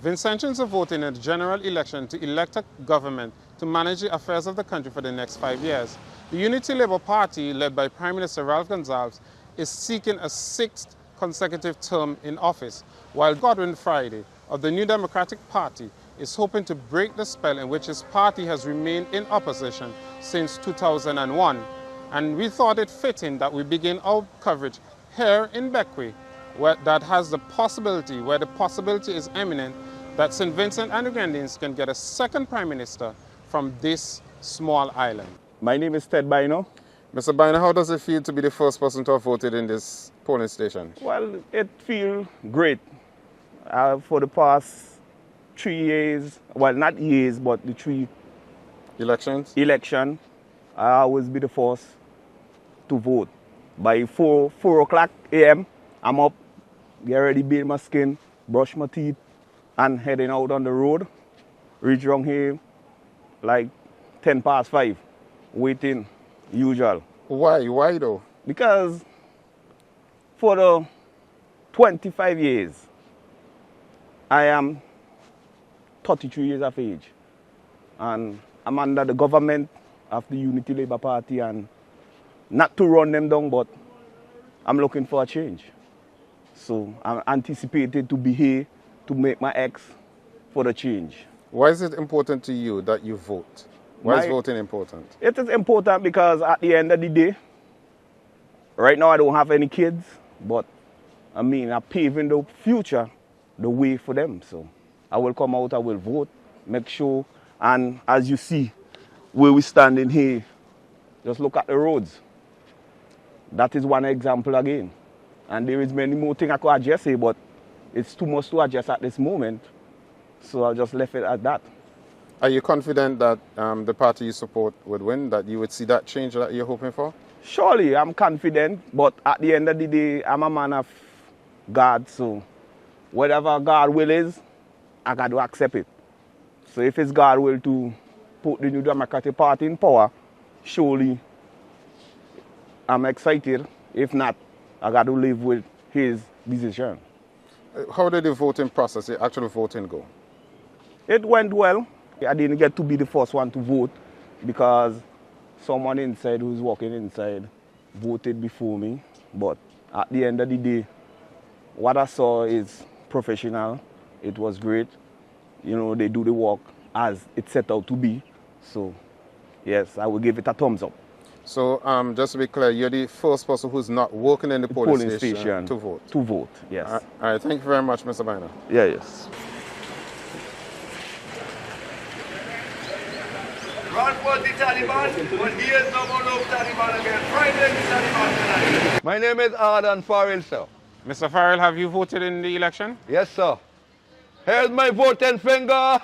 Vincentians are voting in the general election to elect a government to manage the affairs of the country for the next 5 years. The Unity Labour Party, led by Prime Minister Ralph Gonsalves, is seeking a 6th consecutive term in office, while Godwin Friday of the New Democratic Party is hoping to break the spell in which his party has remained in opposition since 2001. And we thought it fitting that we begin our coverage here in Bequia, where the possibility is imminent that St. Vincent and the Grenadines can get a second Prime Minister from this small island. My name is Ted Bino. Mr. Bino, how does it feel to be the first person to have voted in this polling station? Well, it feels great. For the past 3 years, well, not years, but the 3 elections, I always be the first to vote. By 4 o'clock a.m., I'm up, get ready, bathe my skin, brush my teeth, and heading out on the road. Reach around here like 10 past 5, waiting, usual. Why though? Because for the 25 years, I am 33 years of age, and I'm under the government of the Unity Labour Party, and not to run them down, but I'm looking for a change. So I'm anticipated to be here to make my X for the change. Why is it important to you that you vote? Why is voting important? It is important because at the end of the day, right now I don't have any kids, but I mean, I'm paving the future, the way for them. So I will come out, I will vote, make sure, and as you see, where we standing here, just look at the roads. That is one example again. And there is many more things I could adjust here, but it's too much to adjust at this moment. So I just left it at that. Are you confident that the party you support would win, that you would see that change that you're hoping for? Surely, I'm confident, but at the end of the day, I'm a man of God, so whatever God will is, I got to accept it. So if it's God will to put the New Democratic Party in power, surely I'm excited. If not, I got to live with his decision. How did the voting process, the actual voting go? It went well. I didn't get to be the first one to vote because someone inside who's working inside voted before me. But at the end of the day, what I saw is professional. It was great. You know, they do the work as it's set out to be. So, yes, I will give it a thumbs up. So, just to be clear, you're the first person who's not working in the polling station to vote? To vote, yes. All right, thank you very much, Mr. Bino. Yeah, yes. Run for the Taliban, but he is no more no Taliban again. Friday the Taliban tonight. My name is Arden Farrell, sir. Mr. Farrell, have you voted in the election? Yes, sir. Here's my voting finger.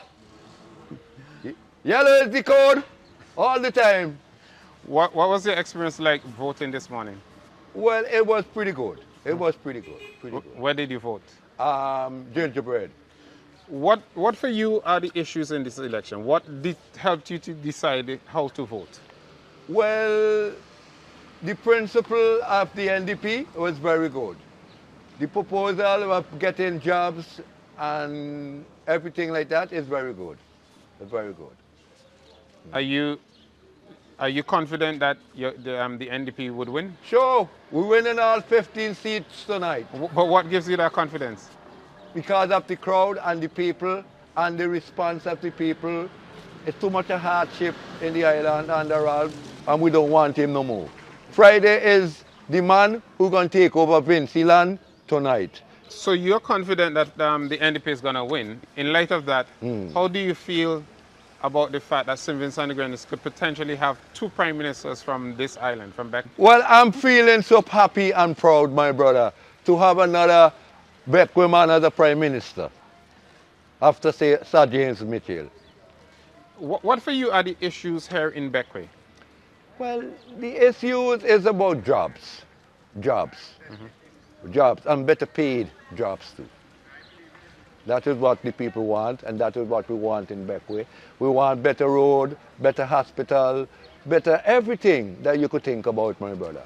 Yellow is the code all the time. What was your experience like voting this morning? Well, it was pretty good. It was pretty good. Where did you vote? Gingerbread. What for you are the issues in this election? What helped you to decide how to vote? Well, the principle of the NDP was very good. The proposal of getting jobs and everything like that is very good. It's very good. Are you confident that the NDP would win? Sure, we're winning all 15 seats tonight. But what gives you that confidence? Because of the crowd and the people and the response of the people. It's too much a hardship in the island under Ralph, and we don't want him no more. Friday is the man who's going to take over Vincent tonight. So you're confident that the NDP is going to win. In light of that, how do you feel about the fact that St. Vincent and the Grenadines could potentially have 2 prime ministers from this island, from Bequia? Well, I'm feeling so happy and proud, my brother, to have another Bequia man as a prime minister after Sir James Mitchell. What for you are the issues here in Bequia? Well, the issues is about jobs. Jobs, and better paid jobs too. That is what the people want, and that is what we want in Bequia. We want better road, better hospital, better everything that you could think about, my brother.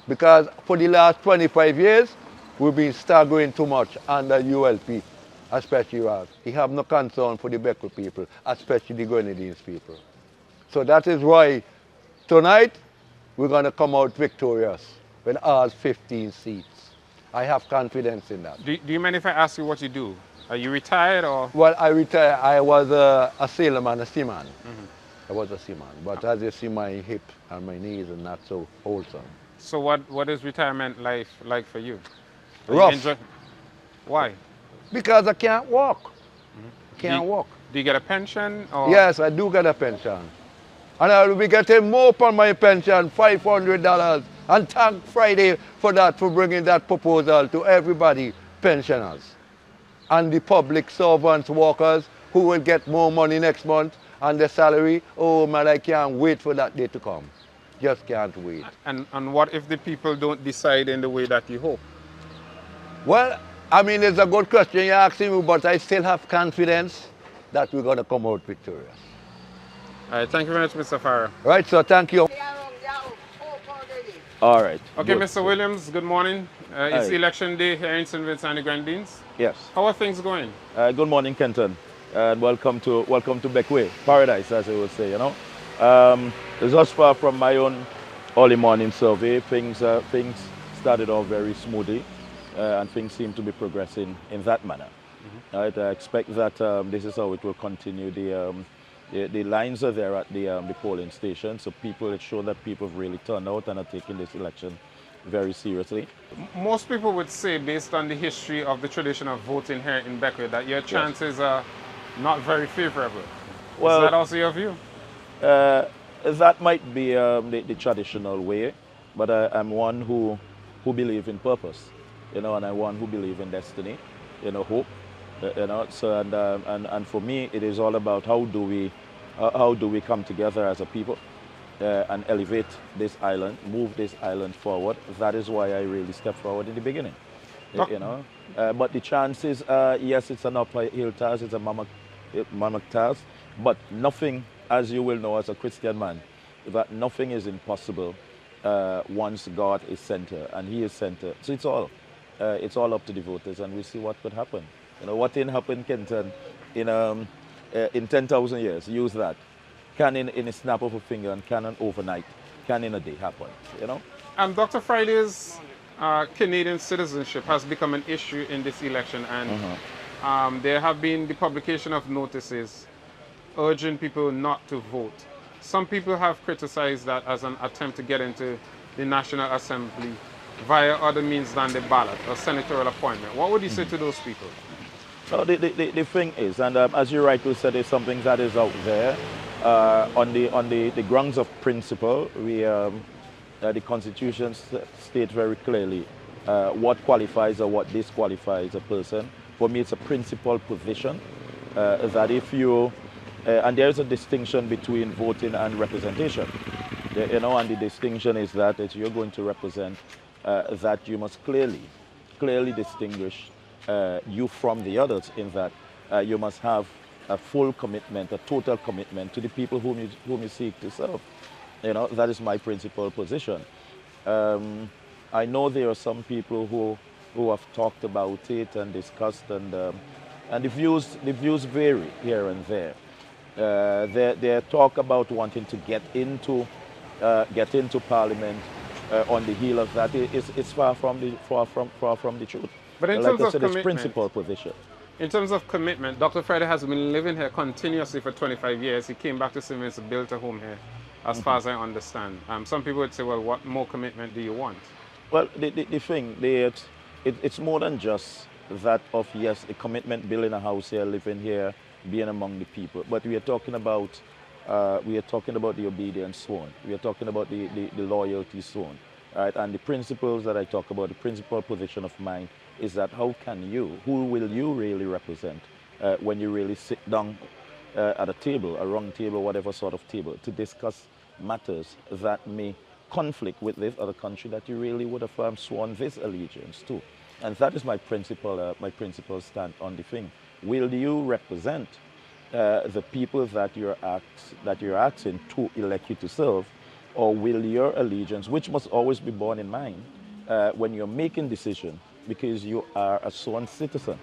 Because for the last 25 years, we've been staggering too much under ULP especially Ralph. He have no concern for the Bequia people, especially the Grenadines people. So that is why tonight we're going to come out victorious with all 15 seats. I have confidence in that. Do you mind if I ask you what you do? Are you retired or? Well, I retired. I was a sailorman, a seaman. I was a seaman. But as you see, my hip and my knees are not so wholesome. So what is retirement life like for you? Rough. Why? Because I can't walk. Can't walk. Do you get a pension? Or? Yes, I do get a pension. And I will be getting more on my pension, $500. And thank Friday for that, for bringing that proposal to everybody, pensioners. And the public servants, workers, who will get more money next month and their salary. Oh man, I can't wait for that day to come. Just can't wait. And what if the people don't decide in the way that you hope? Well, I mean, it's a good question you're asking me, but I still have confidence that we're going to come out victorious. All right, thank you very much, Mr. Farrer. Right, so thank you. All right. Okay, good. Mr. Williams, good morning. It's Hi. election day here in St. Vincent and the Grenadines. Yes. How are things going? Good morning, Kenton, and welcome to Bequia, paradise, as I would say. You know, thus far from my own early morning survey, things started off very smoothly, and things seem to be progressing in that manner. Right, I expect that this is how it will continue. The lines are there at the polling station, so it's shown that people have really turned out and are taking this election very seriously. Most people would say, based on the history of the tradition of voting here in Bequia, that your chances are not very favorable. Well, is that also your view? That might be the traditional way, but I'm one who believes in purpose, you know, and I'm one who believes in destiny, you know, hope, you know. So and for me, it is all about how do we come together as a people and elevate this island, move this island forward. That is why I really stepped forward in the beginning, you know. But the chances, yes, it's an uphill task, it's a mammoth task, but nothing, as you will know as a Christian man, that nothing is impossible once God is center, and He is center. So it's all up to the voters, and we see what could happen. You know, what didn't happen, Kenton, in 10,000 years, use that. Can in a snap of a finger, and can overnight, can in a day happen, you know? Dr. Friday's Canadian citizenship has become an issue in this election, and there have been the publication of notices urging people not to vote. Some people have criticized that as an attempt to get into the National Assembly via other means than the ballot or senatorial appointment. What would you say to those people? No, the thing is, and as you rightly said, it's something that is out there. On the grounds of principle, the Constitution states very clearly what qualifies or what disqualifies a person. For me, it's a principled position that if you, and there is a distinction between voting and representation. You know, and the distinction is that if you're going to represent, that you must clearly distinguish you from the others, in that you must have a full commitment, a total commitment to the people whom you seek to serve. You know, that is my principal position. I know there are some people who have talked about it and discussed, and the views vary here and there. They talk about wanting to get into Parliament on the heel of that. It's far from the truth. But in like terms I of said, commitment, it's principal position. In terms of commitment, Dr. Friday has been living here continuously for 25 years. He came back to St. Vincent, built a home here, as far as I understand. Some people would say, well, what more commitment do you want? Well, the thing, it's more than just that of, yes, a commitment, building a house here, living here, being among the people. But we are talking about the obedience zone. We are talking about the loyalty zone. Right? And the principles that I talk about, the principal position of mine, is that who will you really represent when you really sit down at a table, a round table, whatever sort of table, to discuss matters that may conflict with this other country that you really would have sworn this allegiance to. And that is my principal stand on the thing. Will you represent the people that you're asking to elect you to serve, or will your allegiance, which must always be borne in mind when you're making decisions, because you are a sworn citizen,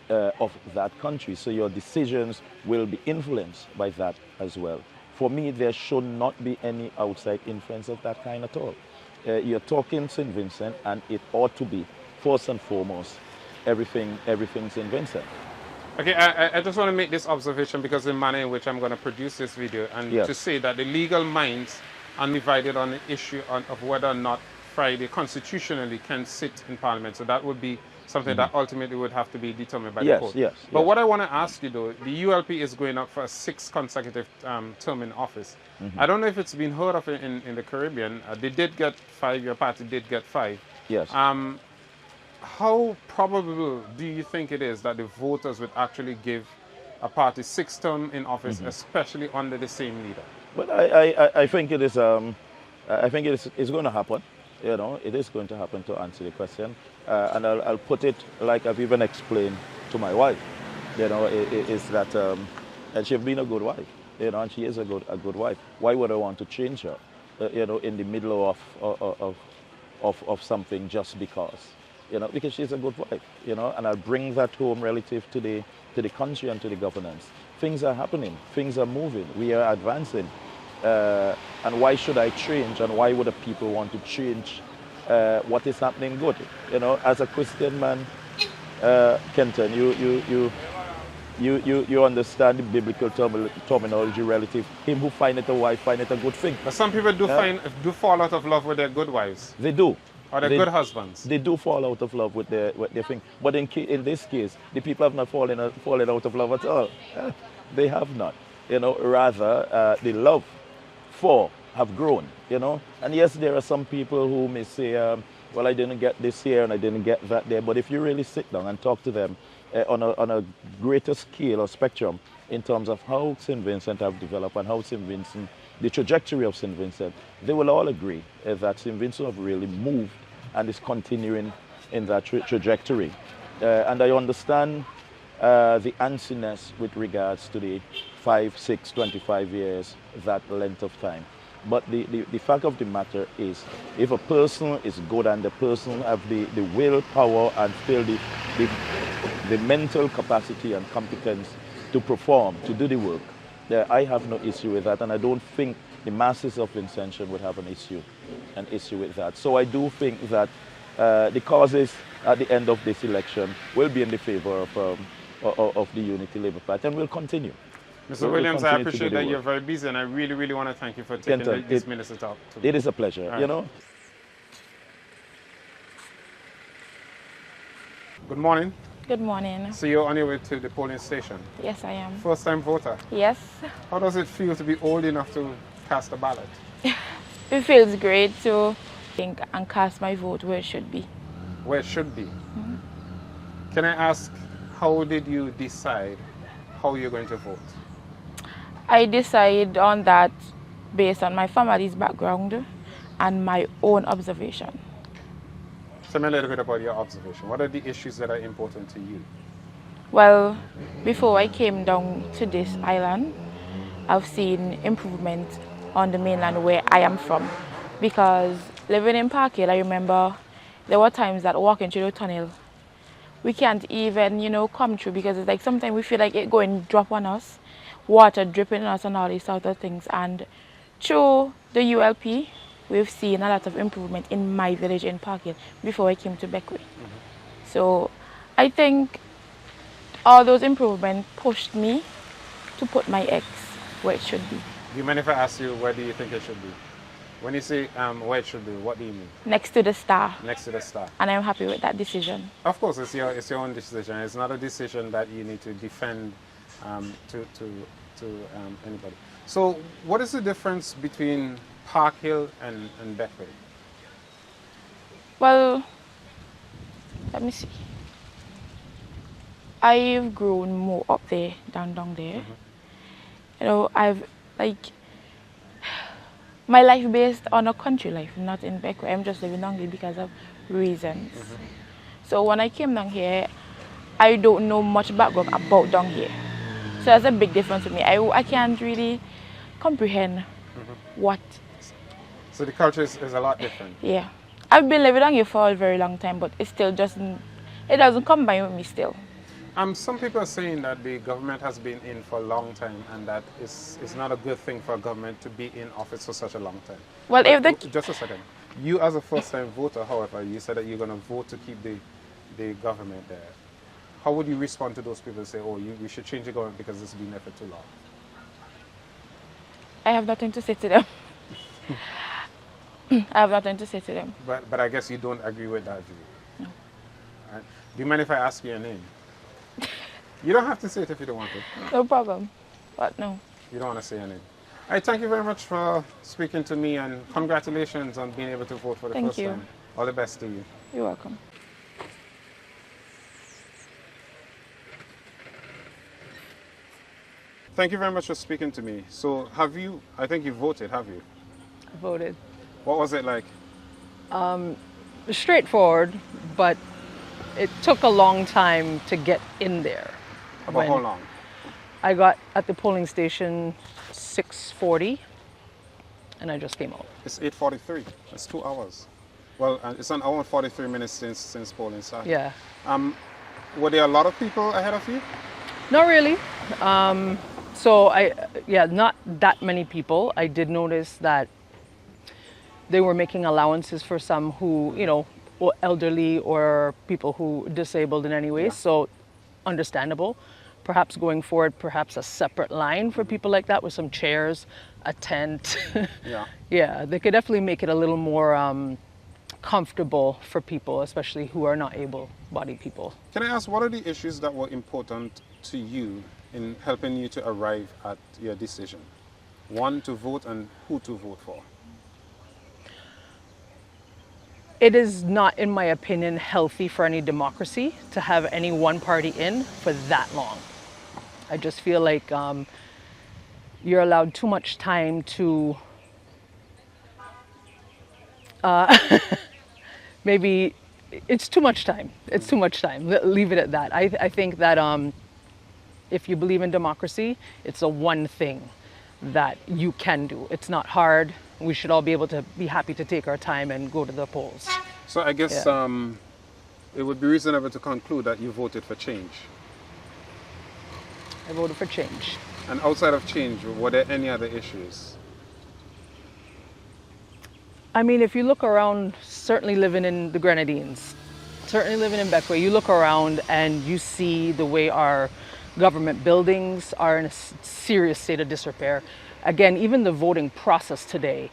of that country. So your decisions will be influenced by that as well. For me, there should not be any outside influence of that kind at all. You're talking St. Vincent, and it ought to be, first and foremost, everything St. Vincent. Okay, I just want to make this observation because of the manner in which I'm going to produce this video, and Yes. to say that the legal minds are divided on the issue of whether or not Friday constitutionally can sit in Parliament. So that would be something that ultimately would have to be determined by the Yes, court. yes, But yes. what I want to ask you though, the ULP is going up for a 6th consecutive term in office. I don't know if it's been heard of in the Caribbean. They did get 5, your party did get 5. Yes. How probable do you think it is that the voters would actually give a party 6th term in office, especially under the same leader? But I think it is. I think it's going to happen. You know, it is going to happen, to answer the question. And I'll put it like I've even explained to my wife. You know, is that and she's been a good wife. You know, and she is a good wife. Why would I want to change her? You know, in the middle of something just because. You know, because she's a good wife. You know, and I'll bring that home relative to the country and to the governance. Things are happening. Things are moving. We are advancing. And why should I change? And why would the people want to change what is happening good? You know, as a Christian man, Kenton, you understand the biblical terminology relative. Him who findeth a wife findeth a good thing. But some people do fall out of love with their good wives. They do. Or their good husbands. They do fall out of love with their thing. But in this case, the people have not fallen out of love at all. They have not. You know, rather the love for have grown. You know, and yes, there are some people who may say, well, I didn't get this here and I didn't get that there. But if you really sit down and talk to them on a greater scale or spectrum in terms of how St. Vincent have developed and how St. Vincent, the trajectory of St. Vincent, they will all agree that St. Vincent have really moved and is continuing in that trajectory. And I understand the antsiness with regards to the 5, 6, 25 years, that length of time. But the fact of the matter is, if a person is good and the person have the willpower and still the mental capacity and competence to perform, to do the work, I have no issue with that, and I don't think the masses of Vincentians would have an issue with that. So I do think that the causes at the end of this election will be in the favor of the Unity Labour Party, and will continue. Mr. Williams, I appreciate that you're very busy, and I really, really want to thank you for taking these minutes to talk to me. It is a pleasure, right. You know. Good morning. Good morning. So you're on your way to the polling station? Yes, I am. First-time voter? Yes. How does it feel to be old enough to cast a ballot? It feels great to think and cast my vote where it should be. Where it should be? Can I ask, how did you decide how you're going to vote? I decide on that based on my family's background and my own observation. Tell me a little bit about your observation. What are the issues that are important to you? Well, before I came down to this island, I've seen improvement on the mainland where I am from. Because living in Park Hill, I remember there were times that walking through the tunnel, we can't even, come through because it's like sometimes we feel like it going drop on us, water dripping on us and all these sort of things. And through the ULP, we've seen a lot of improvement in my village in Park Hill before I came to Bequia. So I think all those improvements pushed me to put my eggs where it should be. Do you mind if I ask you, where do you think it should be? When you say where it should be, what do you mean? Next to the star. Next to the star. And I'm happy with that decision. Of course, it's your own decision. It's not a decision that you need to defend to anybody. So what is the difference between Park Hill and Bequia? Well, let me see. I've grown more up there than down there. I've my life based on a country life, not in Bequia. I'm just living down here because of reasons. So when I came down here, I don't know much background about down here. So that's a big difference to me. I can't really comprehend what. So the culture is a lot different. Yeah. I've been living down here for a very long time, but it still doesn't combine with me still. Some people are saying that the government has been in for a long time and that it's not a good thing for a government to be in office for such a long time. Well, But if the just a second. You as a first-time voter, however, you said that you're going to vote to keep the government there. How would you respond to those people who say, oh, we should change the government because it's been there for too long? I have nothing to say to them. I have nothing to say to them. But I guess you don't agree with that view. No. Right. Do you mind if I ask you your name? You don't have to say it if you don't want to. No problem. But no. You don't want to say your name. All right, thank you very much for speaking to me, and congratulations on being able to vote for the first time. All the best to you. You're welcome. Thank you very much for speaking to me. So I think you voted, have you? I voted. What was it like? Straightforward, but it took a long time to get in there. About how long? I got at the polling station 6:40, and I just came out. It's 8:43. It's 2 hours. Well, it's an hour and 43 minutes since polling started. Yeah. Were there a lot of people ahead of you? Not really. Not that many people. I did notice that they were making allowances for some who, were elderly or people who disabled in any way. Yeah. So understandable. Perhaps going forward, perhaps a separate line for people like that with some chairs, a tent. Yeah. Yeah, they could definitely make it a little more comfortable for people, especially who are not able-bodied people. Can I ask, what are the issues that were important to you in helping you to arrive at your decision? One, to vote, and who to vote for? It is not, in my opinion, healthy for any democracy to have any one party in for that long. I just feel like you're allowed too much time to maybe it's too much time. It's too much time. Leave it at that. I think that if you believe in democracy, it's the one thing that you can do. It's not hard. We should all be able to be happy to take our time and go to the polls. So I guess it would be reasonable to conclude that you voted for change. I voted for change. And outside of change, were there any other issues? I mean, if you look around, certainly living in the Grenadines, certainly living in Bequia, you look around and you see the way our government buildings are in a serious state of disrepair. Again, even the voting process today,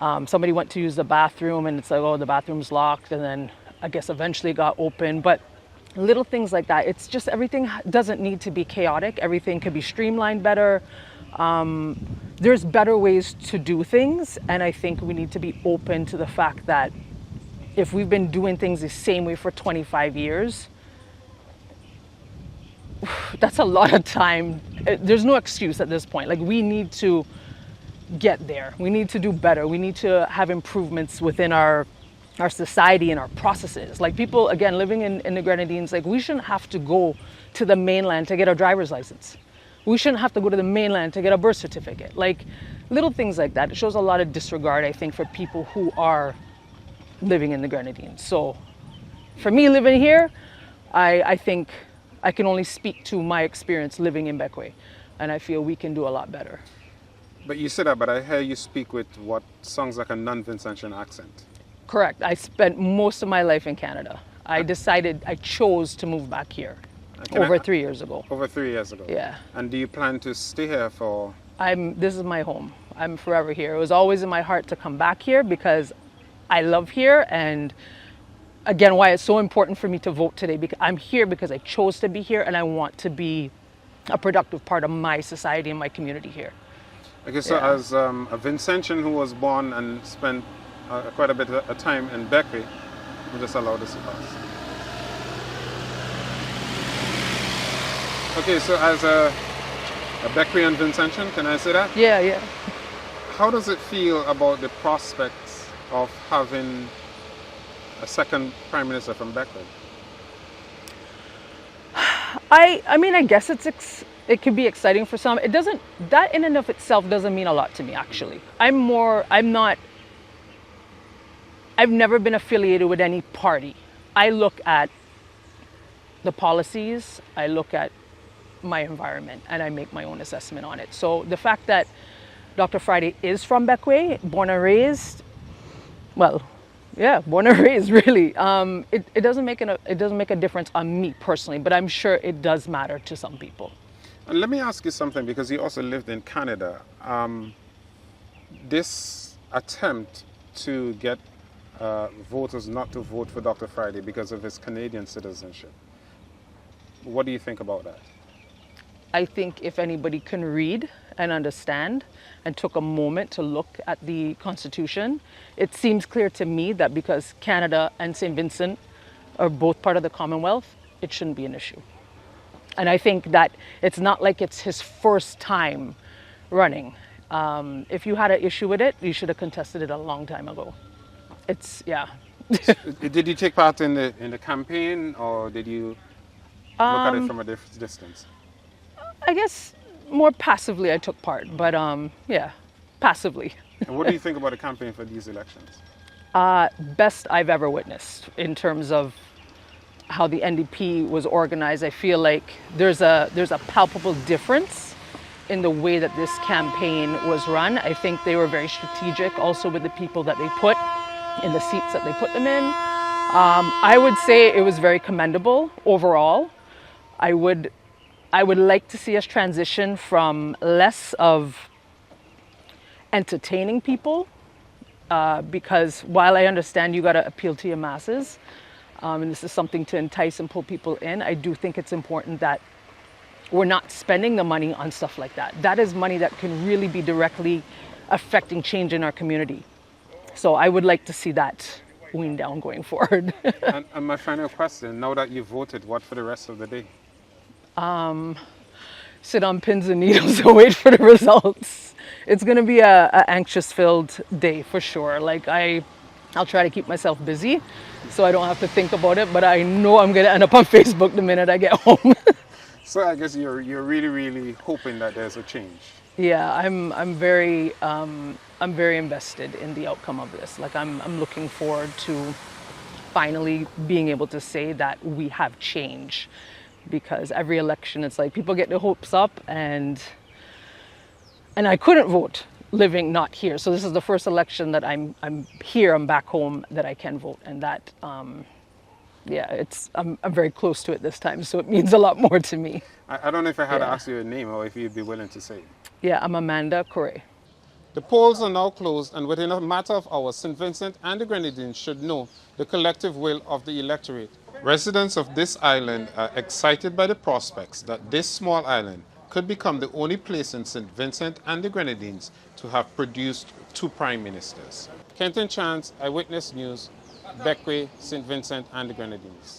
somebody went to use the bathroom and it's like, oh, the bathroom's locked, and then I guess eventually it got open. But little things like that, it's just everything doesn't need to be chaotic. Everything can be streamlined better. There's better ways to do things, and I think we need to be open to the fact that if we've been doing things the same way for 25 years, that's a lot of time. There's no excuse at this point. Like, we need to get there. We need to do better. We need to have improvements within our society and our processes. Like, people, again, living in the Grenadines, like, we shouldn't have to go to the mainland to get a driver's license. We shouldn't have to go to the mainland to get a birth certificate. Like, little things like that. It shows a lot of disregard, I think, for people who are living in the Grenadines. So for me living here, I think I can only speak to my experience living in Bequia, and I feel we can do a lot better. But you said that, but I hear you speak with what sounds like a non-Vincentian accent. Correct. I spent most of my life in Canada. I chose to move back here over 3 years ago. Over 3 years ago? Yeah. And do you plan to stay here for? This is my home. I'm forever here. It was always in my heart to come back here because I love here, and again, why it's so important for me to vote today, because I'm here because I chose to be here and I want to be a productive part of my society and my community here. Okay, so as a Vincentian who was born and spent quite a bit of time in Bequia, we just allow this to pass. Okay, so as a Bequian Vincentian, can I say that? Yeah, yeah. How does it feel about the prospects of having a second Prime Minister from Bequia? I mean, I guess it could be exciting for some. It doesn't, that in and of itself doesn't mean a lot to me, actually. I've never been affiliated with any party. I look at the policies, I look at my environment and I make my own assessment on it. So the fact that Dr. Friday is from Bequia, born and raised, well, yeah, born and raised, really. It doesn't make a difference on me personally, but I'm sure it does matter to some people. And let me ask you something, because you also lived in Canada. This attempt to get voters not to vote for Dr. Friday because of his Canadian citizenship, what do you think about that? I think if anybody can read and understand and took a moment to look at the Constitution, it seems clear to me that because Canada and St. Vincent are both part of the Commonwealth, it shouldn't be an issue. And I think that it's not like it's his first time running. If you had an issue with it, you should have contested it a long time ago. It's, yeah. Did you take part in the campaign, or did you look at it from a distance? I guess more passively I took part, but yeah, passively. And what do you think about the campaign for these elections? Best I've ever witnessed in terms of how the NDP was organized. I feel like there's a palpable difference in the way that this campaign was run. I think they were very strategic also with the people that they put in the seats that they put them in. I would say it was very commendable overall. I would like to see us transition from less of entertaining people, because while I understand you got to appeal to your masses, and this is something to entice and pull people in, I do think it's important that we're not spending the money on stuff like that. That is money that can really be directly affecting change in our community. So I would like to see that weaned down going forward. And my final question, now that you've voted, what for the rest of the day? Sit on pins and needles and wait for the results. It's going to be a anxious-filled day for sure. Like I'll try to keep myself busy so I don't have to think about it, but I know I'm going to end up on Facebook the minute I get home. So I guess you're really, really hoping that there's a change. Yeah, I'm very invested in the outcome of this. Like I'm looking forward to finally being able to say that we have change, because every election it's like people get their hopes up, and I couldn't vote living not here. So this is the first election that I'm here, I'm back home, that I can vote, and that yeah, I'm very close to it this time, so it means a lot more to me. I don't know if I had to ask you a name or if you'd be willing to say. Yeah, I'm Amanda Correa. The polls are now closed, and within a matter of hours, St. Vincent and the Grenadines should know the collective will of the electorate. Residents of this island are excited by the prospects that this small island could become the only place in St. Vincent and the Grenadines to have produced 2 prime ministers. Kenton Chance, Eyewitness News, Bequia, St. Vincent and the Grenadines.